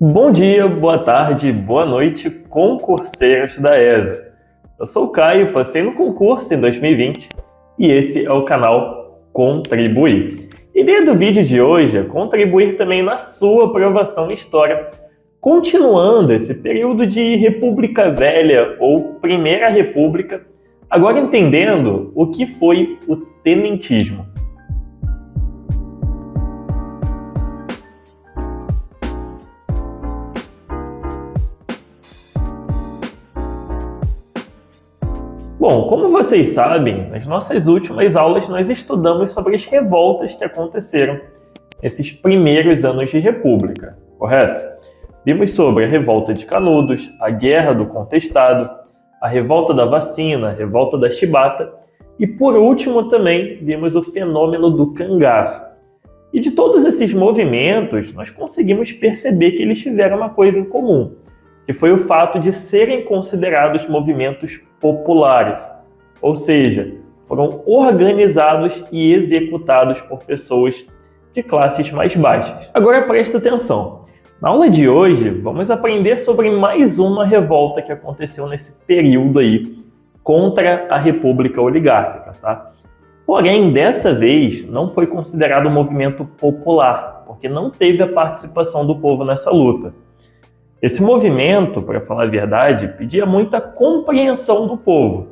Bom dia, boa tarde, boa noite, concurseiros da ESA. Eu sou o Caio, passei no concurso em 2020 e esse é o canal Contribuir. A ideia do vídeo de hoje é contribuir também na sua aprovação em História, continuando esse período de República Velha ou Primeira República, agora entendendo o que foi o tenentismo. Bom, como vocês sabem, nas nossas últimas aulas nós estudamos sobre as revoltas que aconteceram nesses primeiros anos de República, correto? Vimos sobre a Revolta de Canudos, a Guerra do Contestado, a Revolta da Vacina, a Revolta da Chibata e, por último, também vimos o fenômeno do cangaço. E de todos esses movimentos, nós conseguimos perceber que eles tiveram uma coisa em comum, que foi o fato de serem considerados movimentos populares, ou seja, foram organizados e executados por pessoas de classes mais baixas. Agora presta atenção, na aula de hoje vamos aprender sobre mais uma revolta que aconteceu nesse período aí contra a República Oligárquica, tá? Porém, dessa vez não foi considerado um movimento popular, porque não teve a participação do povo nessa luta. Esse movimento, para falar a verdade, pedia muita compreensão do povo,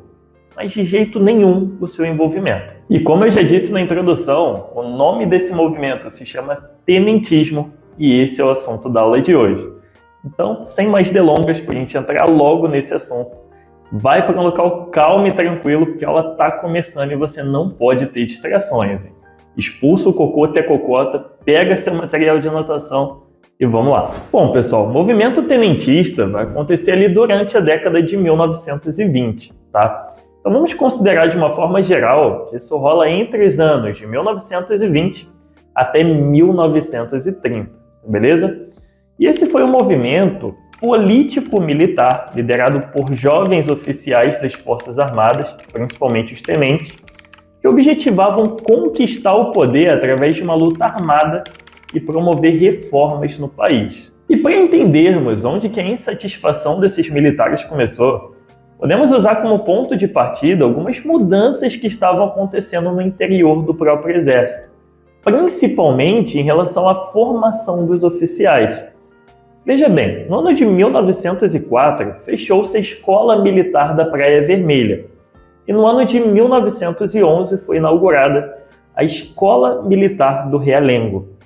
mas de jeito nenhum o seu envolvimento. E como eu já disse na introdução, o nome desse movimento se chama tenentismo e esse é o assunto da aula de hoje. Então, sem mais delongas, para a gente entrar logo nesse assunto, vai para um local calmo e tranquilo, porque a aula está começando e você não pode ter distrações. Hein? Expulsa o cocô até cocota, pega seu material de anotação e vamos lá. Bom, pessoal, o movimento tenentista vai acontecer ali durante a década de 1920, tá? Então vamos considerar de uma forma geral que isso rola entre os anos de 1920 até 1930, beleza? E esse foi um movimento político-militar liderado por jovens oficiais das Forças Armadas, principalmente os tenentes, que objetivavam conquistar o poder através de uma luta armada e promover reformas no país. E para entendermos onde que a insatisfação desses militares começou, podemos usar como ponto de partida algumas mudanças que estavam acontecendo no interior do próprio exército, principalmente em relação à formação dos oficiais. Veja bem, no ano de 1904 fechou-se a Escola Militar da Praia Vermelha e no ano de 1911 foi inaugurada a Escola Militar do Realengo.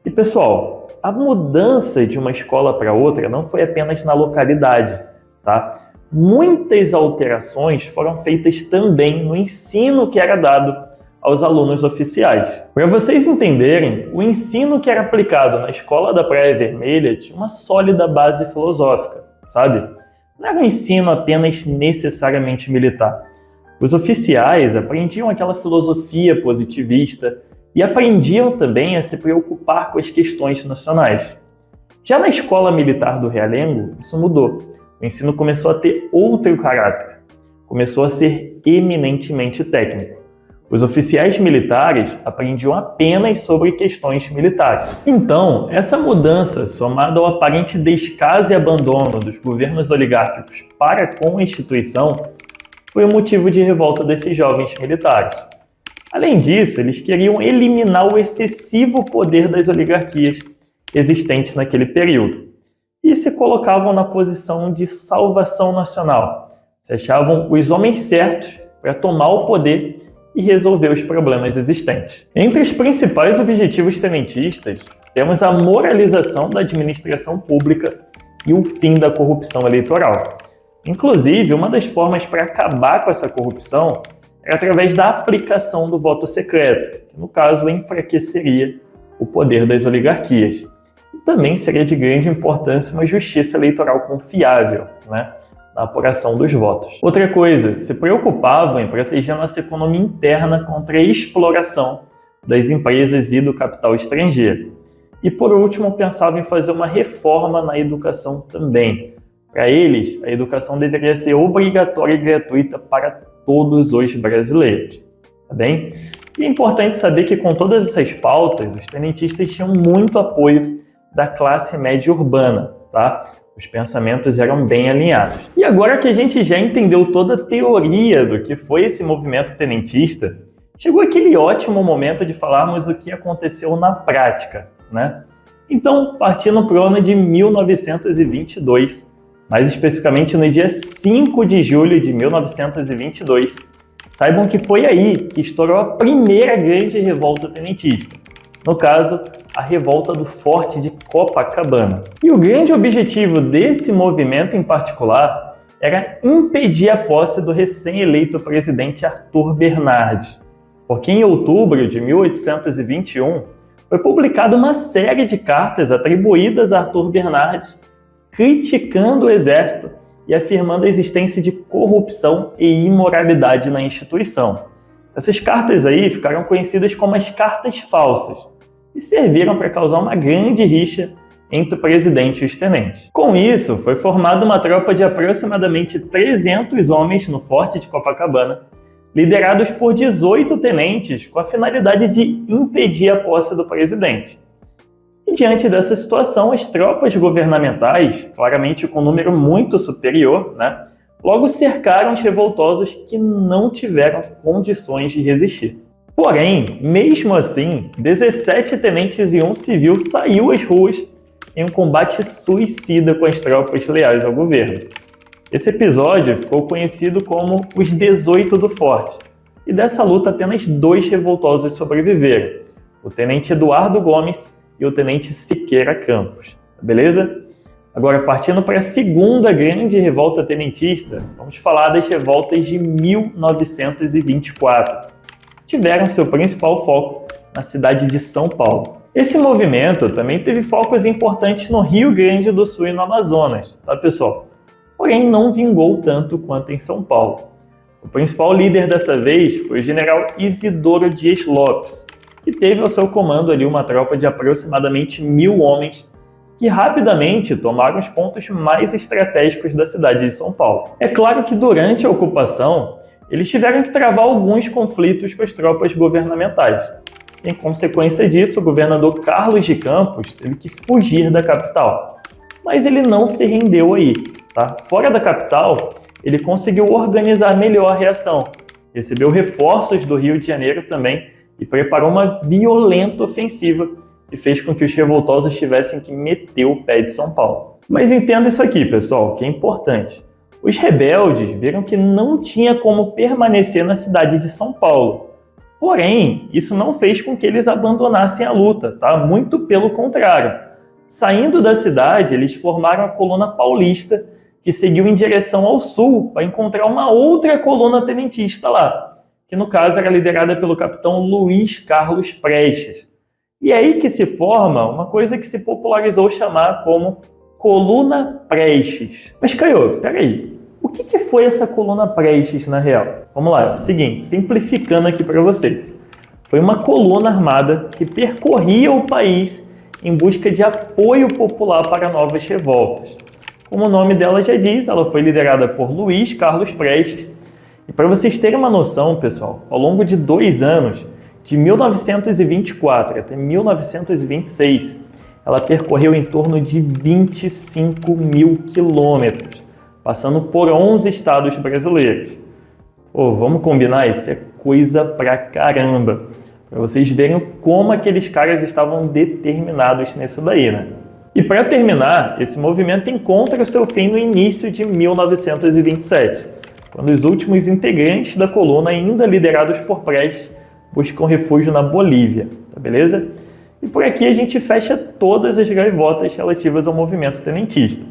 E pessoal, a mudança de uma escola para outra não foi apenas na localidade, tá? Muitas alterações foram feitas também no ensino que era dado aos alunos oficiais. Para vocês entenderem, o ensino que era aplicado na Escola da Praia Vermelha tinha uma sólida base filosófica, sabe? Não era um ensino apenas necessariamente militar. Os oficiais aprendiam aquela filosofia positivista e aprendiam também a se preocupar com as questões nacionais. Já na Escola Militar do Realengo, isso mudou. O ensino começou a ter outro caráter. Começou a ser eminentemente técnico. Os oficiais militares aprendiam apenas sobre questões militares. Então, essa mudança, somada ao aparente descaso e abandono dos governos oligárquicos para com a instituição, foi o motivo de revolta desses jovens militares. Além disso, eles queriam eliminar o excessivo poder das oligarquias existentes naquele período e se colocavam na posição de salvação nacional. Se achavam os homens certos para tomar o poder e resolver os problemas existentes. Entre os principais objetivos tenentistas, temos a moralização da administração pública e o fim da corrupção eleitoral. Inclusive, uma das formas para acabar com essa corrupção é através da aplicação do voto secreto, que no caso enfraqueceria o poder das oligarquias. E também seria de grande importância uma justiça eleitoral confiável, na apuração dos votos. Outra coisa, se preocupavam em proteger nossa economia interna contra a exploração das empresas e do capital estrangeiro. E por último, pensavam em fazer uma reforma na educação também. Para eles, a educação deveria ser obrigatória e gratuita para todos os brasileiros, tá bem? E é importante saber que com todas essas pautas, os tenentistas tinham muito apoio da classe média urbana, tá? Os pensamentos eram bem alinhados. E agora que a gente já entendeu toda a teoria do que foi esse movimento tenentista, chegou aquele ótimo momento de falarmos o que aconteceu na prática, né? Então, partindo para o ano de 1922, mais especificamente no dia 5 de julho de 1922, saibam que foi aí que estourou a primeira grande revolta tenentista. No caso, a revolta do Forte de Copacabana. E o grande objetivo desse movimento em particular era impedir a posse do recém-eleito presidente Arthur Bernardes, porque em outubro de 1821 foi publicada uma série de cartas atribuídas a Arthur Bernardes criticando o exército e afirmando a existência de corrupção e imoralidade na instituição. Essas cartas aí ficaram conhecidas como as cartas falsas e serviram para causar uma grande rixa entre o presidente e os tenentes. Com isso, foi formada uma tropa de aproximadamente 300 homens no Forte de Copacabana, liderados por 18 tenentes, com a finalidade de impedir a posse do presidente. E diante dessa situação, as tropas governamentais, claramente com um número muito superior, logo cercaram os revoltosos que não tiveram condições de resistir. Porém, mesmo assim, 17 tenentes e um civil saiu às ruas em um combate suicida com as tropas leais ao governo. Esse episódio ficou conhecido como os 18 do Forte, e dessa luta apenas 2 revoltosos sobreviveram, o tenente Eduardo Gomes e o tenente Siqueira Campos. Beleza? Agora, partindo para a segunda grande revolta tenentista, vamos falar das revoltas de 1924. Tiveram seu principal foco na cidade de São Paulo. Esse movimento também teve focos importantes no Rio Grande do Sul e no Amazonas, tá, pessoal? Porém, não vingou tanto quanto em São Paulo. O principal líder dessa vez foi o general Isidoro Dias Lopes, que teve ao seu comando ali uma tropa de aproximadamente 1.000 homens que rapidamente tomaram os pontos mais estratégicos da cidade de São Paulo. É claro que durante a ocupação, eles tiveram que travar alguns conflitos com as tropas governamentais. Em consequência disso, o governador Carlos de Campos teve que fugir da capital. Mas ele não se rendeu aí, tá? Fora da capital, ele conseguiu organizar melhor a reação, recebeu reforços do Rio de Janeiro também e preparou uma violenta ofensiva que fez com que os revoltosos tivessem que meter o pé de São Paulo. Mas entenda isso aqui, pessoal, que é importante. Os rebeldes viram que não tinha como permanecer na cidade de São Paulo. Porém, isso não fez com que eles abandonassem a luta, tá? Muito pelo contrário. Saindo da cidade, eles formaram a coluna paulista, que seguiu em direção ao sul para encontrar uma outra coluna tenentista lá, que no caso era liderada pelo capitão Luiz Carlos Prestes. E é aí que se forma uma coisa que se popularizou chamar como Coluna Prestes. Mas, Caio, peraí, o que foi essa coluna Prestes na real? Vamos lá, seguinte, simplificando aqui para vocês. Foi uma coluna armada que percorria o país em busca de apoio popular para novas revoltas. Como o nome dela já diz, ela foi liderada por Luiz Carlos Prestes. E para vocês terem uma noção, pessoal, ao longo de 2 anos, de 1924 até 1926, ela percorreu em torno de 25.000 quilômetros, passando por 11 estados brasileiros. Pô, vamos combinar? Isso é coisa pra caramba. Para vocês verem como aqueles caras estavam determinados nisso daí, né? E para terminar, esse movimento encontra o seu fim no início de 1927, quando os últimos integrantes da coluna, ainda liderados por Prestes, buscam refúgio na Bolívia, tá beleza? E por aqui a gente fecha todas as gaivotas relativas ao movimento tenentista.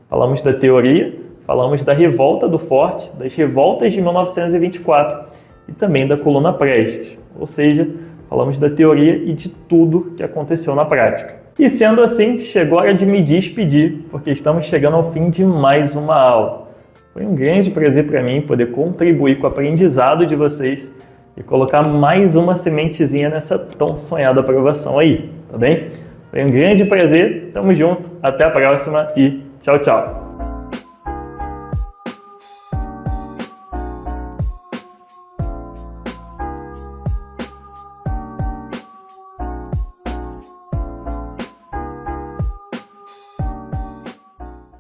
Falamos da teoria, falamos da revolta do Forte, das revoltas de 1924 e também da coluna Prestes, ou seja, falamos da teoria e de tudo que aconteceu na prática. E sendo assim, chegou a hora de me despedir, porque estamos chegando ao fim de mais uma aula. Foi um grande prazer para mim poder contribuir com o aprendizado de vocês e colocar mais uma sementezinha nessa tão sonhada aprovação aí, tá bem? Foi um grande prazer, tamo junto, até a próxima e tchau, tchau!